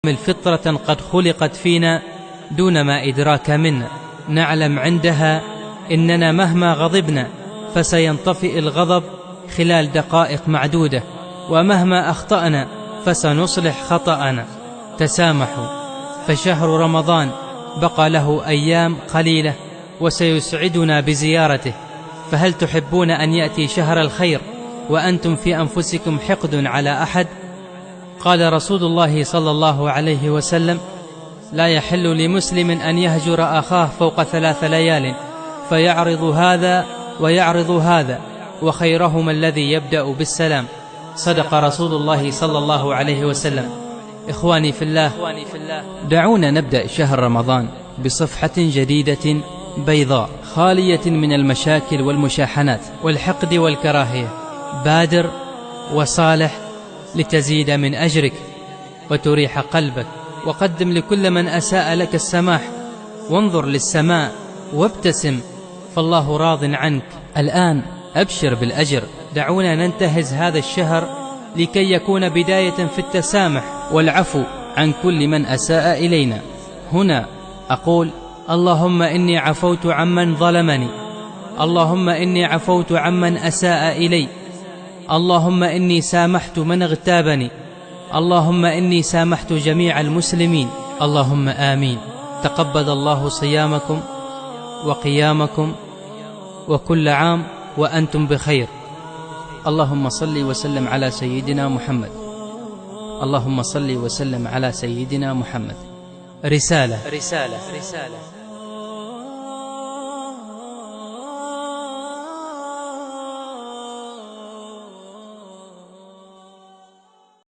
الفطرة قد خلقت فينا دون ما إدراك منا، نعلم عندها إننا مهما غضبنا فسينطفئ الغضب خلال دقائق معدودة، ومهما أخطأنا فسنصلح خطأنا. تسامحوا، فشهر رمضان بقى له أيام قليلة وسيسعدنا بزيارته، فهل تحبون أن يأتي شهر الخير وأنتم في أنفسكم حقد على أحد؟ قال رسول الله صلى الله عليه وسلم: لا يحل لمسلم أن يهجر أخاه فوق 3 ليال، فيعرض هذا ويعرض هذا، وخيرهما الذي يبدأ بالسلام. صدق رسول الله صلى الله عليه وسلم. إخواني في الله، دعونا نبدأ شهر رمضان بصفحة جديدة بيضاء خالية من المشاكل والمشاحنات والحقد والكراهية. بادر وصالح لتزيد من أجرك وتريح قلبك، وقدم لكل من أساء لك السماح، وانظر للسماء وابتسم، فالله راض عنك. الآن أبشر بالأجر. دعونا ننتهز هذا الشهر لكي يكون بداية في التسامح والعفو عن كل من أساء إلينا. هنا أقول: اللهم إني عفوت عمن ظلمني، اللهم إني عفوت عمن أساء إلي، اللهم إني سامحت من اغتابني، اللهم إني سامحت جميع المسلمين. اللهم آمين. تقبل الله صيامكم وقيامكم، وكل عام وأنتم بخير. اللهم صل وسلم على سيدنا محمد. اللهم صل وسلم على سيدنا محمد. رسالة